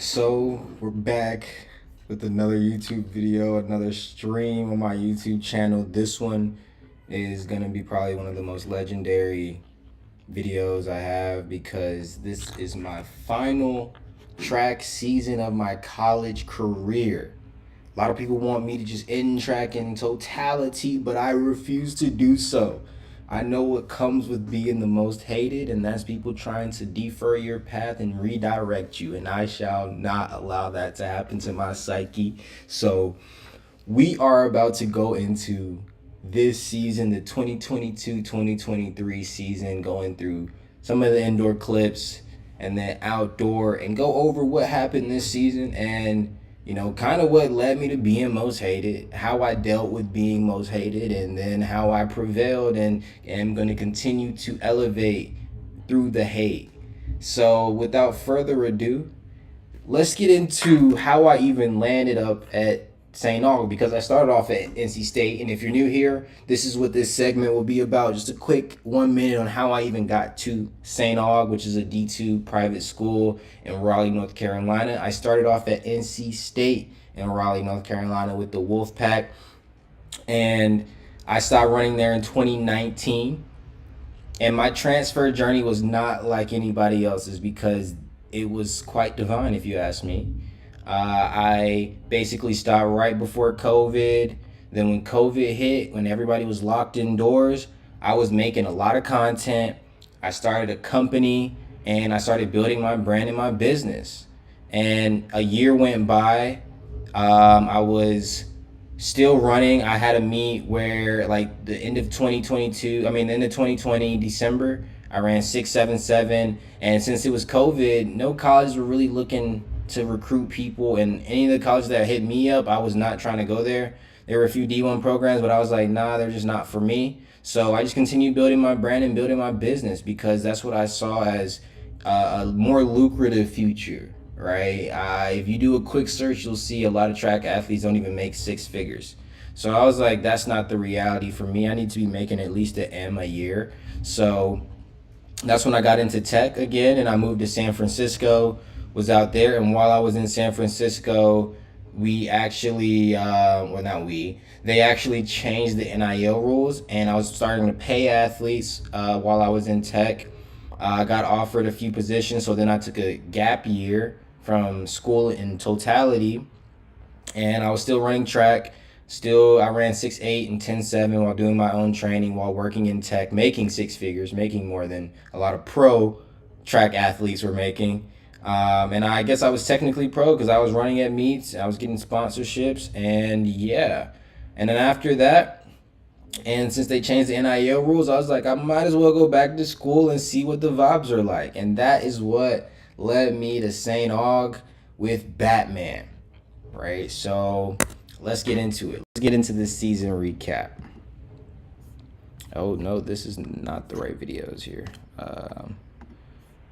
So we're back with another YouTube video, another stream on my YouTube channel. This one is gonna be probably one of the most legendary videos I have because this is my final track season of my college career. A lot of people want me to just end track in totality, but I refuse to do so. I know what comes with being the most hated, and that's people trying to defer your path and redirect you, and I shall not allow that to happen to my psyche. So, we are about to go into this season, the 2022-2023 season, going through some of the indoor clips and then outdoor and go over what happened this season and kind of what led me to being most hated, how I dealt with being most hated, and then how I prevailed and am going to continue to elevate through the hate. So, without further ado, let's get into how I even landed up at St. Aug because I started off at NC State. And if you're new here, this is what this segment will be about. Just a quick 1 minute on how I even got to St. Aug, which is a D2 private school in Raleigh, North Carolina. I started off at NC State in Raleigh, North Carolina with the Wolfpack. And I stopped running there in 2019. And my transfer journey was not like anybody else's because it was quite divine, if you ask me. I basically stopped right before COVID. Then when COVID hit, when everybody was locked indoors, I was making a lot of content. I started a company and I started building my brand and my business. And a year went by. I was still running. I had a meet where like the end of 2020, December, I ran 677. And since it was COVID, no colleges were really looking to recruit people, and any of the colleges that hit me up, I was not trying to go there. There were a few D1 programs, but I was like, nah, they're just not for me. So I just continued building my brand and building my business because that's what I saw as a more lucrative future, right? If you do a quick search, you'll see a lot of track athletes don't even make six figures. So I was like, that's not the reality for me. I need to be making at least an M a year. So that's when I got into tech again, and I moved to San Francisco, was out there. And while I was in San Francisco, they actually changed the NIL rules, and I was starting to pay athletes while I was in tech. I got offered a few positions, so then I took a gap year from school in totality, and I was still running track. I ran 6'8" and 10'7" while doing my own training, while working in tech, making six figures, making more than a lot of pro track athletes were making. And I guess I was technically pro because I was running at meets, I was getting sponsorships, and yeah. And then after that, and since they changed the NIL rules, I was like, I might as well go back to school and see what the vibes are like. And that is what led me to St. Aug with Batman, right? So let's get into it. Let's get into this season recap. Oh, no, this is not the right videos here.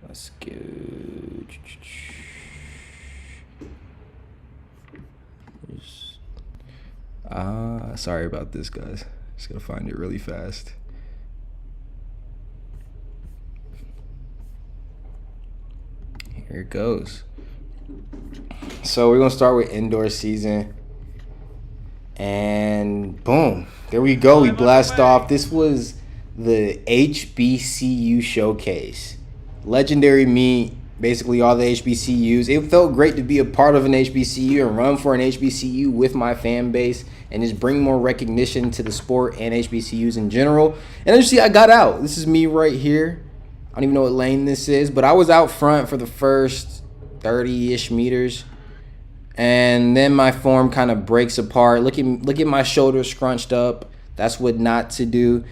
Let's go. Sorry about this, guys. Just gotta find it really fast. Here it goes. So we're gonna start with indoor season. And boom, there we go. We blast off. This was the HBCU showcase. Legendary meet, basically all the HBCUs. It felt great to be a part of an HBCU and run for an HBCU with my fan base and just bring more recognition to the sport and HBCUs in general. And as you see, I got out. This is me right here. I don't even know what lane this is, but I was out front for the first 30-ish meters. And then my form kind of breaks apart. Look at my shoulders scrunched up. That's what not to do.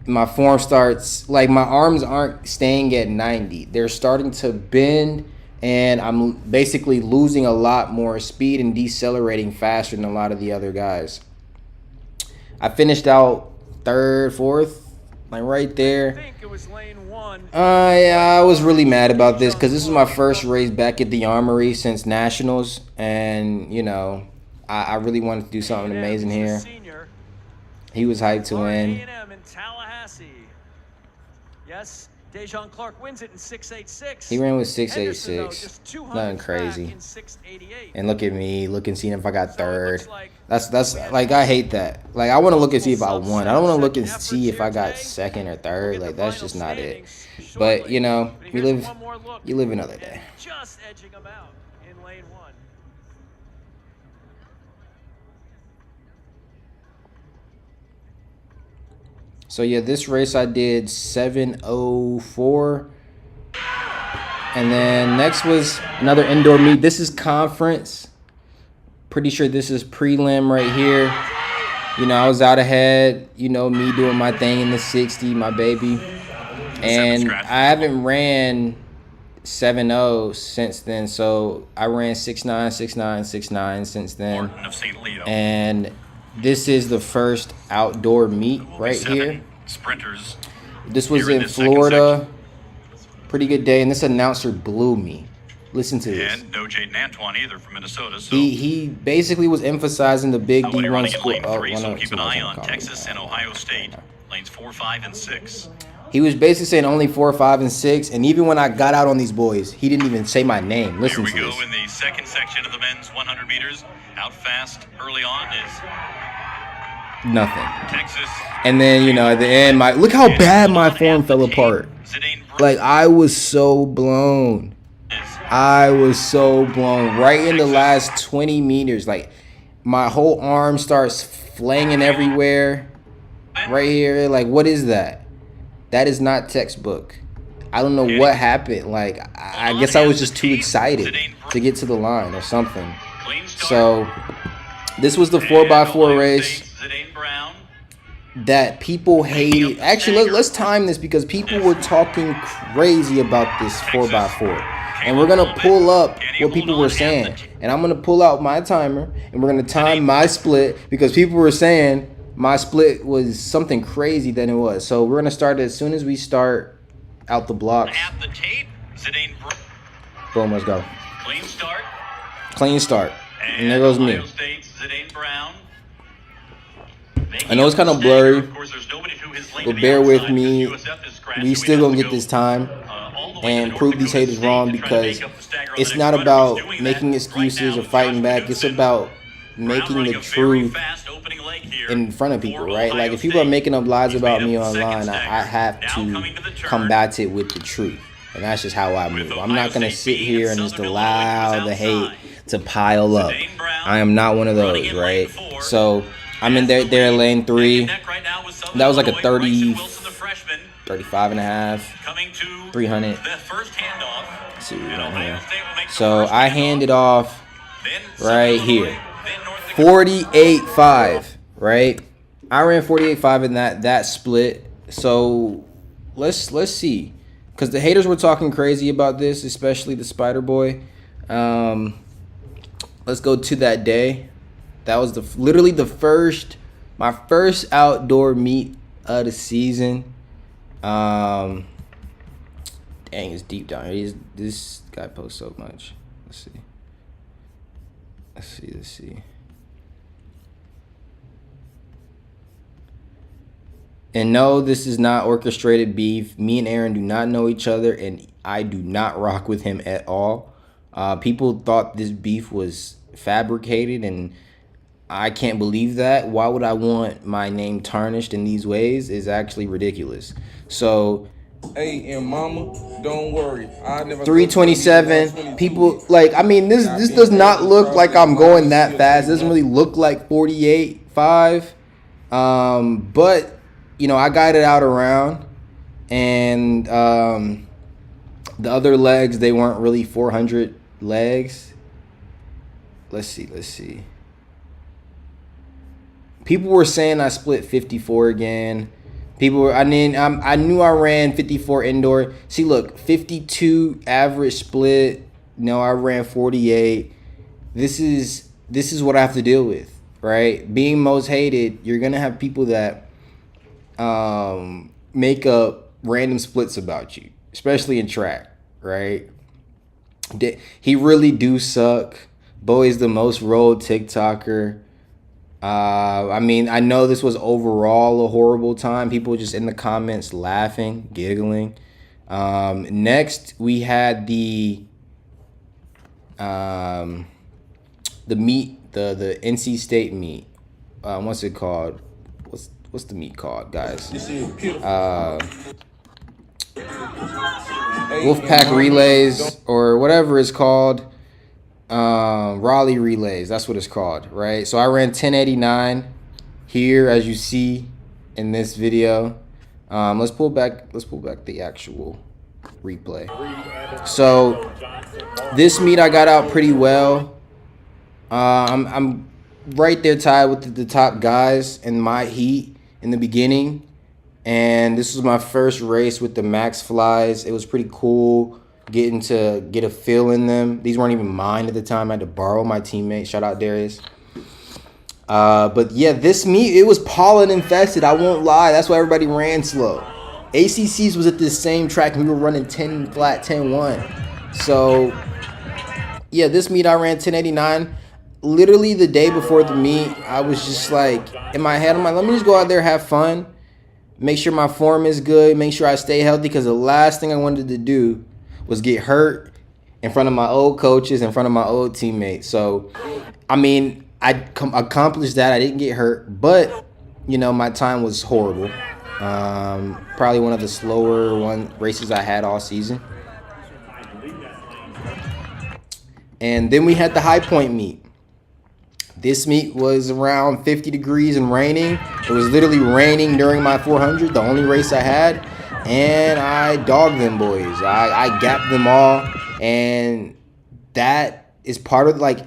My form starts, like my arms aren't staying at 90. They're starting to bend, and I'm basically losing a lot more speed and decelerating faster than a lot of the other guys. I finished out third, fourth, like right there. I think it was lane one. Yeah, I was really mad about this because this is my first race back at the Armory since Nationals, and I really wanted to do something amazing here. He was hyped to win. Yes, Dejon Clark wins it in 6.86. He ran with Henderson, though, 6.86. just 200 Nothing back crazy. in 6.88. And look at me, looking, seeing if I got So it third. looks like That's we had like, I hate that. Like, I want to look and see if I multiple won. I don't want to look and sub-second see if I efforts got here today. second or We'll third. get the Like, that's final just not it. standings But, you shortly. know, But you here's live one more look, another and day. just edging them out in lane 1. So yeah, this race I did 7:04. And then next was another indoor meet. This is conference. Pretty sure this is prelim right here. You know, I was out ahead, you know, me doing my thing in the 60, my baby. And I haven't ran 7:0 since then. So I ran 6:9, 6:9, 6:9 since then. And this is the first outdoor meet right here. Sprinters. This was in Florida. Pretty good day, and this announcer blew me. Listen to this. And no Jaden Antoine either from Minnesota. So He basically was emphasizing the big D1 score. score. So keep an eye on Texas and Ohio State. Lanes 4, 5, and 6. He was basically saying only 4, 5, and 6, and even when I got out on these boys, he didn't even say my name. Listen to this. Here we go in the second section of the men's 100 meters. Out fast early on is nothing. Texas. And then, you know, at the end, look how bad my form fell apart. Like, I was so blown. I was so blown. Right in the last 20 meters, like, my whole arm starts flanging everywhere. Right here. Like, what is that? That is not textbook. I don't know what happened. Like, I guess I was just too excited to get to the line or something. So, this was the 4x4 race that people hated. Actually, let's time this because people were talking crazy about this 4x4. And we're going to pull up what people were saying. And I'm going to pull out my timer and we're going to time my split because people were saying my split was something crazy than it was. So we're going to start as soon as we start out the blocks. Boom, let's go. Clean start. Clean start. And there goes me. I know it's kind of blurry, but bear with me. We still gonna get this time and prove these haters wrong because it's not about making excuses or fighting back. It's about making the truth in front of people, right? Like, if people are making up lies about me online, I have to combat it with the truth. And that's just how I move. I'm not gonna sit here and just allow the hate to pile up. I am not one of those, right? So I'm in there lane 3. That was like a 30, 35 and a half, 300. Let's see what we got here. So I handed off right here. 48.5, right? I ran 48.5 in that split. So let's see. Because the haters were talking crazy about this, especially the Spider Boy. Let's go to that day. That was literally my first outdoor meet of the season. Dang, it's deep down here. This guy posts so much. Let's see. And no, this is not orchestrated beef. Me and Aaron do not know each other, and I do not rock with him at all. People thought this beef was fabricated, and I can't believe that. Why would I want my name tarnished in these ways? Is actually ridiculous. So, hey, and mama, don't worry. I never 327. People like, I mean, this does not look like I'm going that fast. It doesn't really look like 48.5. But you know, I got it out around, and the other legs, they weren't really 400 legs. Let's see. People were saying I split 54 again. I knew I ran 54 indoor. See, look, 52 average split. No, I ran 48. This is what I have to deal with, right? Being most hated, you're gonna have people that make up random splits about you, especially in track, right? He really do suck. Boy's the most rolled TikToker. I mean, I know this was overall a horrible time. People just in the comments laughing, giggling. Next, we had the meet, the NC State meet. What's it called? What's the meet called, guys? Wolfpack Relays or whatever it's called. Raleigh Relays. That's what it's called, right? So I ran 1089 here, as you see in this video. Let's pull back the actual replay. So this meet I got out pretty well. I'm right there tied with the top guys in my heat in the beginning, and this was my first race with the max flies. It was pretty cool getting to get a feel in them. These weren't even mine at the time. I had to borrow my teammate. Shout out Darius. But yeah, this meet, it was pollen infested. I won't lie. That's why everybody ran slow. ACCs was at this same track and we were running 10 flat, 10-1. So yeah, this meet I ran 1089. Literally the day before the meet, I was just like, in my head, I'm like, let me just go out there, have fun, make sure my form is good, make sure I stay healthy, because the last thing I wanted to do was get hurt in front of my old coaches, in front of my old teammates. So, I mean, I accomplished that. I didn't get hurt, but, you know, my time was horrible. Probably one of the slower races I had all season. And then we had the High Point meet. This meet was around 50 degrees and raining. It was literally raining during my 400, the only race I had. And I dogged them boys. I gapped them all. And that is part of, like,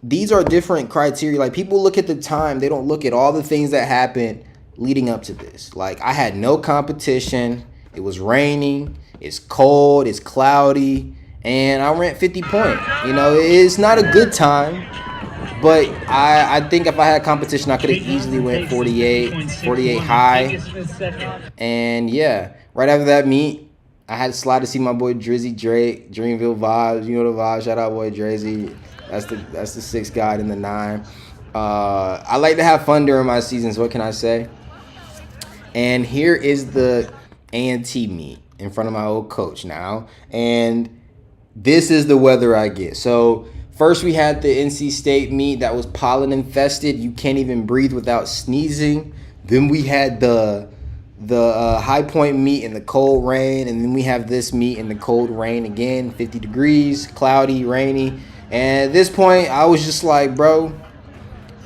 these are different criteria. Like, people look at the time. They don't look at all the things that happened leading up to this. Like, I had no competition. It was raining. It's cold. It's cloudy. And I ran 50 point. You know, it's not a good time. But I think if I had competition, I could have easily went 48 high. And yeah, right after that meet, I had to slide to see my boy Drizzy Drake, Dreamville Vibes. You know the vibes. Shout out boy Drizzy. That's the 6th guy in the 9. I like to have fun during my seasons. What can I say? And here is the A&T meet in front of my old coach now. And this is the weather I get. So first we had the NC State meet that was pollen infested. You can't even breathe without sneezing. Then we had the High Point meet in the cold rain. And then we have this meet in the cold rain again, 50 degrees, cloudy, rainy. And at this point, I was just like, bro,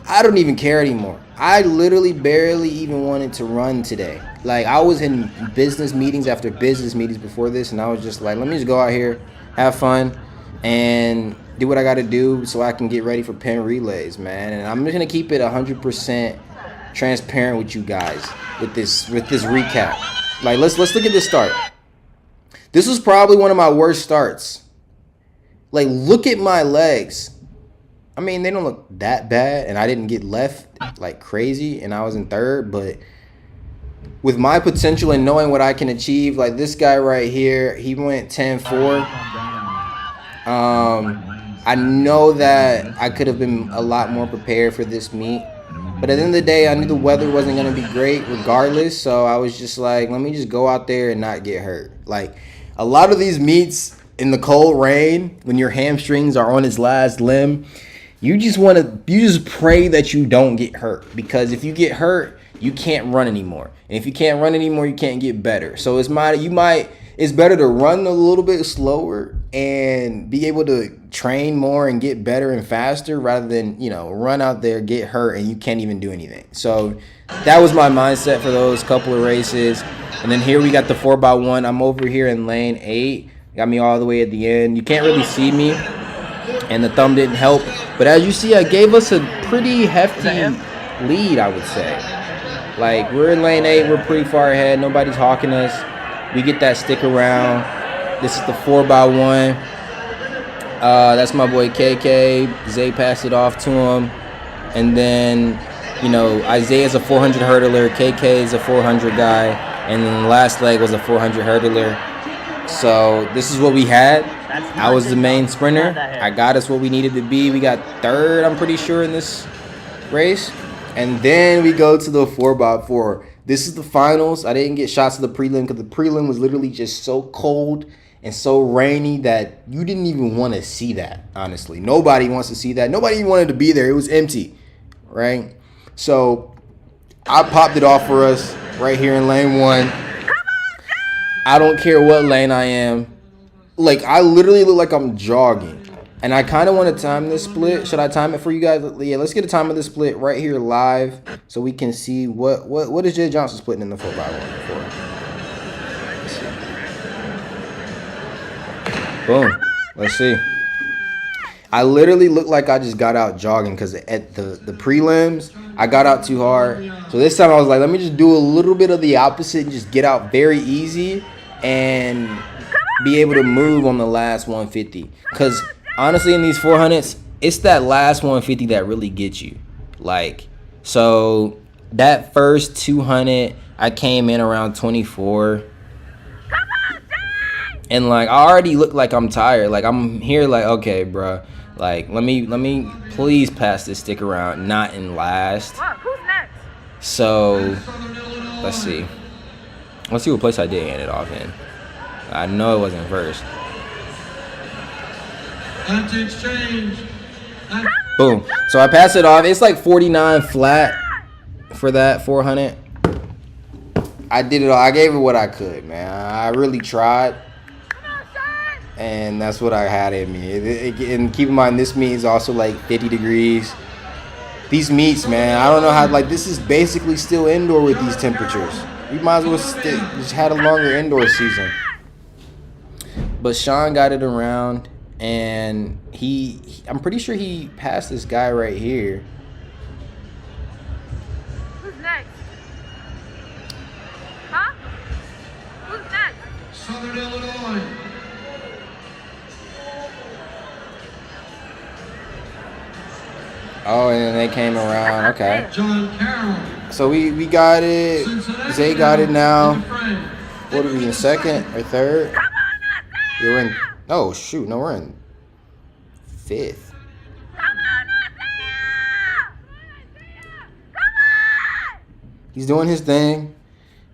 I don't even care anymore. I literally barely even wanted to run today. Like, I was in business meetings after business meetings before this, and I was just like, let me just go out here, have fun, and do what I got to do so I can get ready for Penn relays, man. And I'm just going to keep it 100% transparent with you guys with this recap. Like, let's look at this start. This was probably one of my worst starts. Like, look at my legs. I mean, they don't look that bad, and I didn't get left like crazy, and I was in 3rd, but with my potential and knowing what I can achieve, like this guy right here, he went 10-4. I know that I could have been a lot more prepared for this meet, but at the end of the day, I knew the weather wasn't going to be great regardless, so I was just like, let me just go out there and not get hurt. Like, a lot of these meets in the cold rain, when your hamstrings are on its last limb, you just pray that you don't get hurt, because if you get hurt, you can't run anymore. And if you can't run anymore, you can't get better. So it's better to run a little bit slower and be able to train more and get better and faster rather than, you know, run out there, get hurt, and you can't even do anything. So that was my mindset for those couple of races. And then here we got the 4x1. I'm over here in lane 8. Got me all the way at the end. You can't really see me, and the thumb didn't help. But as you see, I gave us a pretty hefty lead, I would say. Like, we're in lane 8. We're pretty far ahead. Nobody's hawking us. We get that stick around. This is the 4x1. That's my boy KK. Zay passed it off to him. And then, you know, Isaiah's a 400 hurdler. KK is a 400 guy. And then the last leg was a 400 hurdler. So this is what we had. I was the main sprinter. I got us what we needed to be. We got 3rd, I'm pretty sure, in this race. And then we go to the 4x4. This is the finals. I didn't get shots of the prelim because the prelim was literally just so cold and so rainy that you didn't even want to see that, honestly. Nobody wants to see that. Nobody even wanted to be there. It was empty, right? So I popped it off for us right here in lane 1. I don't care what lane I am. Like, I literally look like I'm jogging. And I kind of want to time this split. Should I time it for you guys? Yeah, let's get a time of the split right here live so we can see what is Jay Johnson splitting in the 4x1 for. Boom. Let's see. I literally look like I just got out jogging because at the prelims, I got out too hard. So this time I was like, let me just do a little bit of the opposite and just get out very easy and be able to move on the last 150. Because honestly, in these 400s, it's that last 150 that really gets you. Like, so that first 200, I came in around 24. And like, I already look like I'm tired. Like, I'm here like, okay, bro. Like, let me please pass this stick around, not in last. Who's next? So, let's see. Let's see what place I did end it off in. I know it wasn't first. Boom. So I passed it off. It's like 49 flat for that 400. I did it all. I gave it what I could, man. I really tried. And that's what I had in me. And keep in mind, this meet is also like 50 degrees. These meets, man, I don't know how, like, this is basically still indoor with these temperatures. We might as well just had a longer indoor season. But Sean got it around, and I'm pretty sure he passed this guy right here. Who's next? Huh? Who's next? Southern Illinois. Oh, and then they came around. Okay. John Carroll. So we got it. Zay got it now. What are we in, second or third? You're in. Oh shoot! No, we're in 5th. He's doing his thing.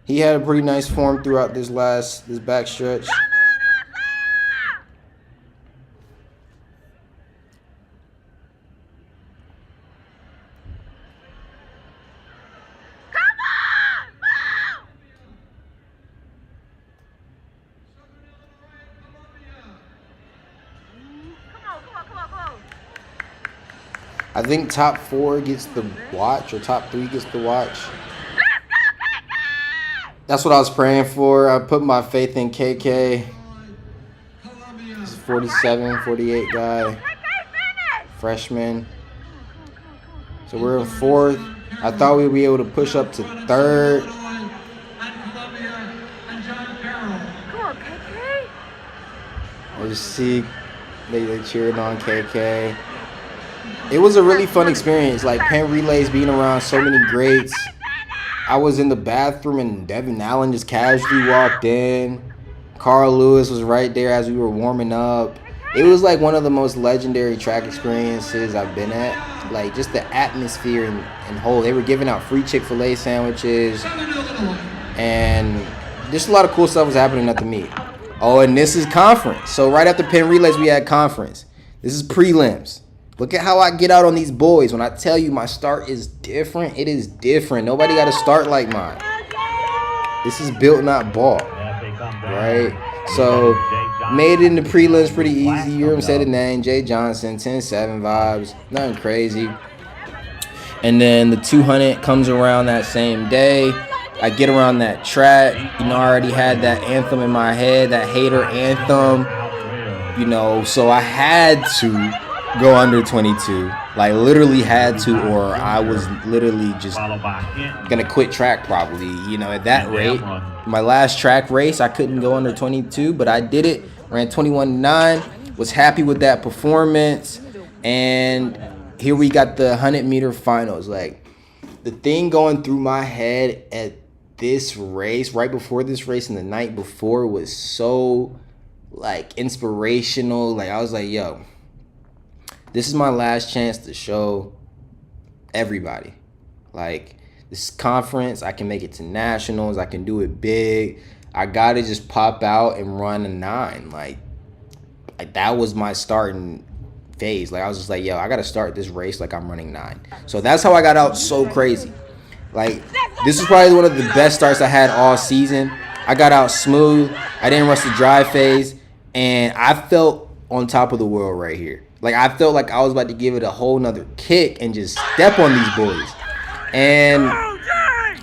He had a pretty nice form throughout this back stretch. I think top 4 gets the watch, or top 3 gets the watch. That's what I was praying for. I put my faith in KK. This is 47, 48 guy. Freshman. So we're in 4th. I thought we'd be able to push up to 3rd. I just see they cheering on KK. It was a really fun experience, like Penn relays, being around so many greats. I was in the bathroom and Devin Allen just casually walked in. Carl Lewis was right there as we were warming up. It was like one of the most legendary track experiences I've been at. Like, just the atmosphere and whole. They were giving out free Chick-fil-A sandwiches. And just a lot of cool stuff was happening at the meet. Oh, and this is conference. So right after Penn relays, we had conference. This is prelims. Look at how I get out on these boys. When I tell you my start is different, it is different. Nobody got to start like mine. This is built, not bought. Right? So, made it in the prelims pretty easy. You heard him say the name. Jay Johnson, 10-7 vibes. Nothing crazy. And then the 200 comes around that same day. I get around that track. You know, I already had that anthem in my head, that hater anthem. You know, so I had to go under 22, like literally had to, or I was literally just gonna quit track probably. You know, at that rate, my last track race I couldn't go under 22, but I did it. Ran 21.9. Was happy with that performance, and here we got the 100-meter finals. Like, the thing going through my head at this race, right before this race and the night before, was so like inspirational. Like, I was like, yo, this is my last chance to show everybody. Like, this conference. I can make it to nationals. I can do it big. I got to just pop out and run a 9. Like that was my starting phase. Like I was just like, yo, I got to start this race like I'm running 9. So that's how I got out so crazy. Like this is probably one of the best starts I had all season. I got out smooth. I didn't rush the drive phase. And I felt on top of the world right here. Like I felt like I was about to give it a whole nother kick and just step on these boys. And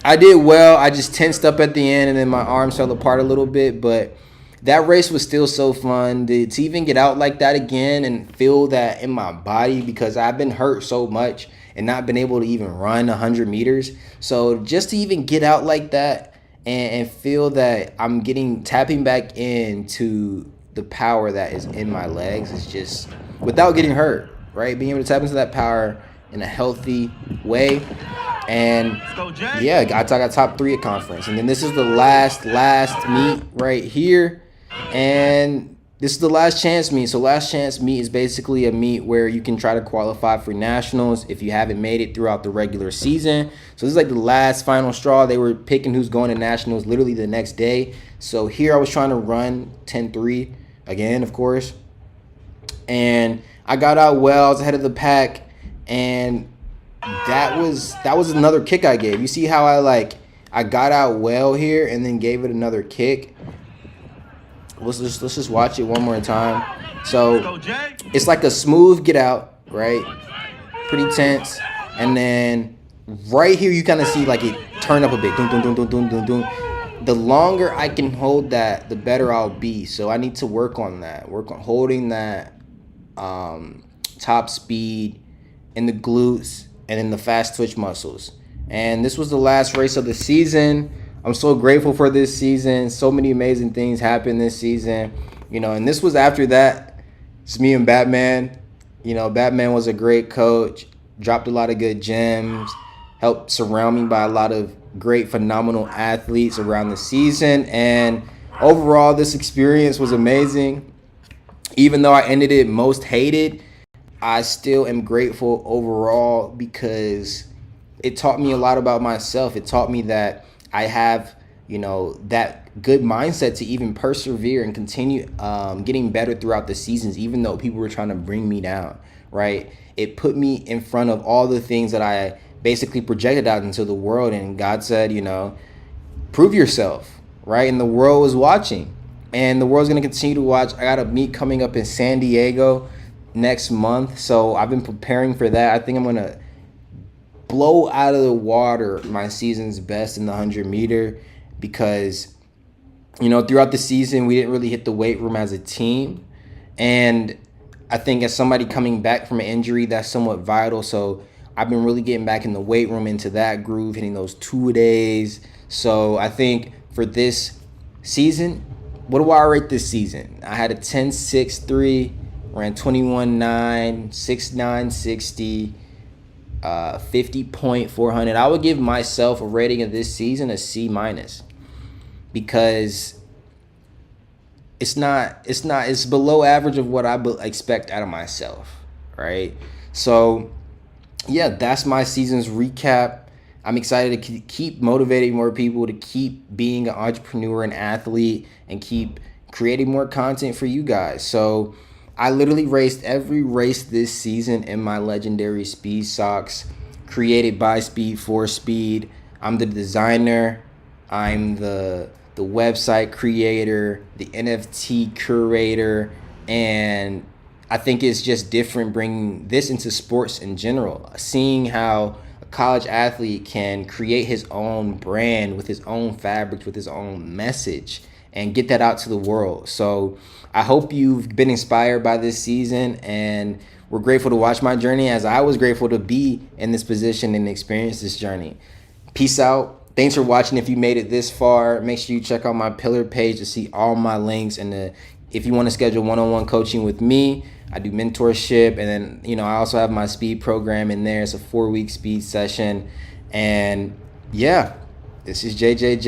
I did well. I just tensed up at the end and then my arms fell apart a little bit. But that race was still so fun. To even get out like that again and feel that in my body, because I've been hurt so much and not been able to even run 100 meters. So just to even get out like that and feel that I'm tapping back into the power that is in my legs is just without getting hurt, right? Being able to tap into that power in a healthy way. And yeah, I got top 3 at conference. And then this is the last meet right here. And this is the last chance meet. So last chance meet is basically a meet where you can try to qualify for nationals if you haven't made it throughout the regular season. So this is like the last final straw. They were picking who's going to nationals literally the next day. So here I was trying to run 10-3 again, of course. And I got out well. I was ahead of the pack. And that was another kick I gave. You see how I got out well here and then gave it another kick. Let's just watch it one more time. So it's like a smooth get out, right? Pretty tense. And then right here you kind of see like it turn up a bit. Dun, dun, dun, dun, dun, dun, dun. The longer I can hold that, the better I'll be. So I need to work on that. Work on holding that top speed in the glutes and in the fast twitch muscles. And this was the last race of the season. I'm so grateful for this season. So many amazing things happened this season. And this was after that. It's me and Batman. Batman was a great coach. Dropped a lot of good gems. Helped surround me by a lot of great, phenomenal athletes around the season. And overall, this experience was amazing. Even though I ended it most hated, I still am grateful overall because it taught me a lot about myself. It taught me that I have, that good mindset to even persevere and continue getting better throughout the seasons, even though people were trying to bring me down, right? It put me in front of all the things that I basically projected out into the world. And God said, prove yourself, right? And the world was watching. And the world's going to continue to watch. I got a meet coming up in San Diego next month. So I've been preparing for that. I think I'm going to blow out of the water my season's best in the 100 meter because, throughout the season, we didn't really hit the weight room as a team. And I think as somebody coming back from an injury, that's somewhat vital. So I've been really getting back in the weight room, into that groove, hitting those 2-a-days. So I think for this season, what do I rate this season? I had a 10.63, ran 21.9, 6.960, 50.400. I would give myself a rating of this season a C- because it's below average of what I expect out of myself, right? So yeah, that's my season's recap. I'm excited to keep motivating more people, to keep being an entrepreneur and athlete, and keep creating more content for you guys. So I literally raced every race this season in my legendary Speed socks, created by Speed for Speed. I'm the designer. I'm the website creator, the NFT curator, and I think it's just different bringing this into sports in general, seeing how a college athlete can create his own brand with his own fabrics, with his own message, and get that out to the world. So I hope you've been inspired by this season, and we're grateful to watch my journey as I was grateful to be in this position and experience this journey. Peace out. Thanks for watching. If you made it this far, make sure you check out my Pillar page to see all my links. And if you want to schedule one-on-one coaching with me, I do mentorship. And then, I also have my speed program in there. It's a 4-week speed session. And yeah, this is JJJ.